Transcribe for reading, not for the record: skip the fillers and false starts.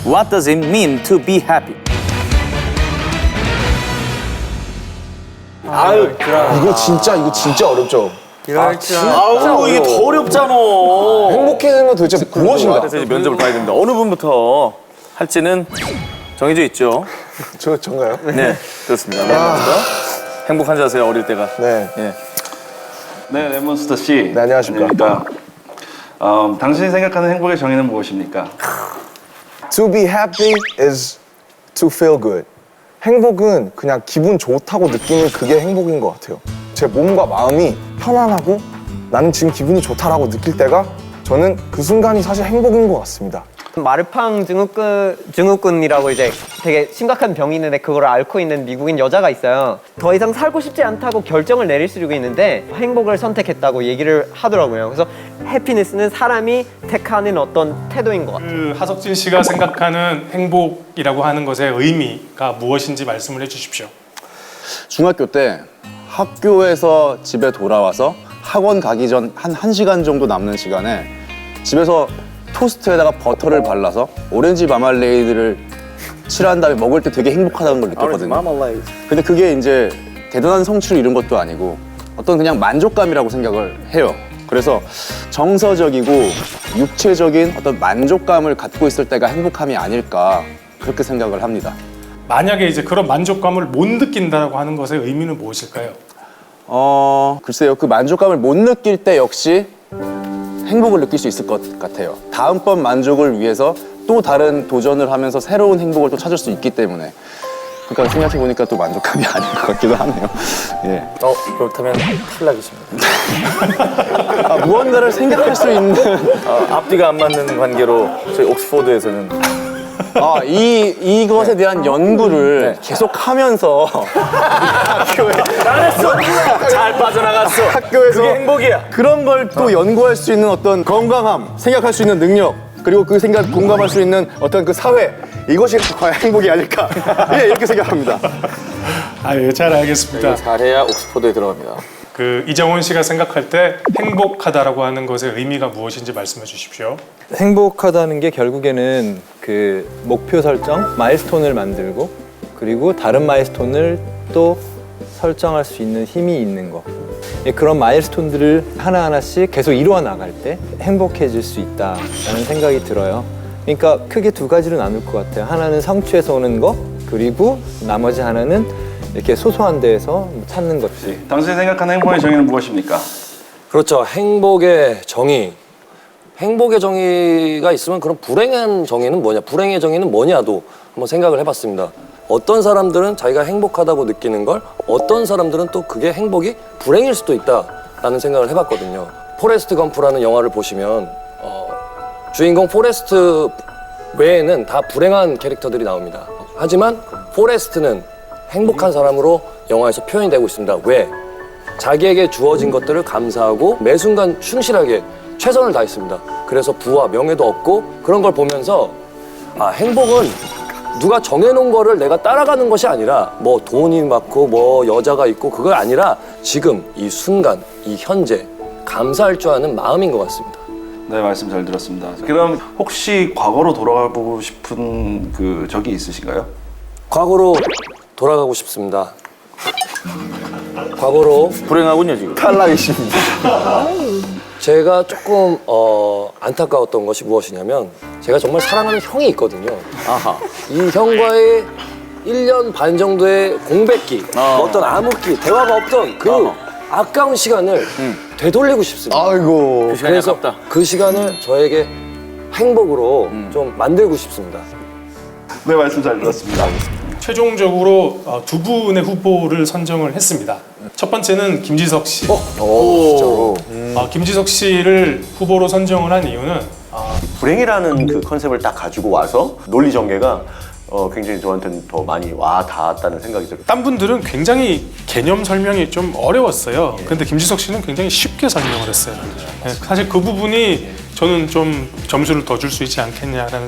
What does it mean to be happy? 아유, 이거 진짜 어렵죠. 아우 이게 더 어렵잖아. 행복해지는 건 도대체 무엇인가? 그래서 이제 면접을 봐야 됩니다. 어느 분부터 할지는 정해져 있죠. 전가요? 네, 그렇습니다. 먼저 행복한 자세요, 어릴 때가. 네. 예. 네, 레몬스터 씨. 네, 안녕하십니까. 당신이 생각하는 행복의 정의는 무엇입니까? To be happy is to feel good. 행복은 그냥 기분 좋다고 느끼는 그게 행복인 것 같아요. 제 몸과 마음이 편안하고 나는 지금 기분이 좋다라고 느낄 때가 저는 그 순간이 사실 행복인 것 같습니다. 마르팡 증후군이라고 이제 되게 심각한 병이 있는데 그걸 앓고 있는 미국인 여자가 있어요. 더 이상 살고 싶지 않다고 결정을 내릴 수도 있는데 행복을 선택했다고 얘기를 하더라고요. 그래서 해피니스는 사람이 택하는 어떤 태도인 것 같아요. 그 하석진 씨가 생각하는 행복이라고 하는 것의 의미가 무엇인지 말씀을 해주십시오. 중학교 때 학교에서 집에 돌아와서 학원 가기 전 한 1시간 정도 남는 시간에 집에서 토스트에다가 버터를 발라서 오렌지 마말레이드를 칠한 다음에 먹을 때 되게 행복하다는 걸 느꼈거든요. 근데 그게 이제 대단한 성취를 이룬 것도 아니고 어떤 그냥 만족감이라고 생각을 해요. 그래서 정서적이고 육체적인 어떤 만족감을 갖고 있을 때가 행복함이 아닐까 그렇게 생각을 합니다. 만약에 이제 그런 만족감을 못 느낀다라고 하는 것의 의미는 무엇일까요? 글쎄요. 그 만족감을 못 느낄 때 역시 행복을 느낄 수 있을 것 같아요. 다음번 만족을 위해서 또 다른 도전을 하면서 새로운 행복을 또 찾을 수 있기 때문에. 그러니까 생각해보니까 또 만족감이 아닐 것 같기도 하네요. 예. 그렇다면 탈락이십니다. 무언가를 생각할 수 있는. 앞뒤가 안 맞는 관계로 저희 옥스포드에서는 이것에 대한 연구를 계속 하면서 잘했어. 잘 빠져나갔어. 학교에서 그게 행복이야. 그런 걸 또 연구할 수 있는 어떤 건강함, 생각할 수 있는 능력, 그리고 그 생각 공감할 수 있는 어떤 그 사회, 이것이 과연 행복이 아닐까. 예, 이렇게 생각합니다. 예, 잘 알겠습니다. 잘해야 옥스포드에 들어갑니다. 그 이정훈 씨가 생각할 때 행복하다라고 하는 것의 의미가 무엇인지 말씀해 주십시오. 행복하다는 게 결국에는 그 목표 설정, 마일스톤을 만들고 그리고 다른 마일스톤을 또 설정할 수 있는 힘이 있는 거. 그런 마일스톤들을 하나하나씩 계속 이루어 나갈 때 행복해질 수 있다라는 생각이 들어요. 그러니까 크게 두 가지로 나눌 것 같아요. 하나는 성취에서 오는 거, 그리고 나머지 하나는 이렇게 소소한 데에서 찾는 것들. 당신이 생각하는 행복의 정의는 무엇입니까? 그렇죠. 행복의 정의. 행복의 정의가 있으면 그럼 불행한 정의는 뭐냐? 불행의 정의는 뭐냐도 한번 생각을 해봤습니다. 어떤 사람들은 자기가 행복하다고 느끼는 걸 어떤 사람들은 또 그게 행복이 불행일 수도 있다라는 생각을 해봤거든요. 포레스트 검프라는 영화를 보시면 주인공 포레스트 외에는 다 불행한 캐릭터들이 나옵니다. 하지만 포레스트는 행복한 사람으로 영화에서 표현이 되고 있습니다. 왜? 자기에게 주어진 것들을 감사하고 매 순간 충실하게 최선을 다했습니다. 그래서 부와 명예도 얻고 그런 걸 보면서 행복은 누가 정해놓은 거를 내가 따라가는 것이 아니라 뭐 돈이 많고 뭐 여자가 있고 그거 아니라 지금 이 순간 이 현재 감사할 줄 아는 마음인 것 같습니다. 네, 말씀 잘 들었습니다. 그럼 혹시 과거로 돌아가 보고 싶은 그 적이 있으신가요? 과거로 돌아가고 싶습니다. 과거로 불행하군요 지금. 탈락이십니다. 제가 조금 안타까웠던 것이 무엇이냐면 제가 정말 사랑하는 형이 있거든요. 이 형과의 1년 반 정도의 공백기, 어떤 암흑기, 대화가 없던 그 아까운 시간을 되돌리고 싶습니다. 아이고. 그래서 그 시간을 저에게 행복으로 좀 만들고 싶습니다. 네, 말씀 잘 들었습니다. 최종적으로 두 분의 후보를 선정을 했습니다. 첫 번째는 김지석 씨. 진짜로. 김지석 씨를 후보로 선정을 한 이유는 불행이라는 그 컨셉을 딱 가지고 와서 논리 전개가 굉장히 저한테는 더 많이 와 닿았다는 생각이 들어요. 딴 분들은 굉장히 개념 설명이 좀 어려웠어요. 근데 김지석 씨는 굉장히 쉽게 설명을 했어요. 사실 그 부분이 저는 좀 점수를 더 줄 수 있지 않겠냐라는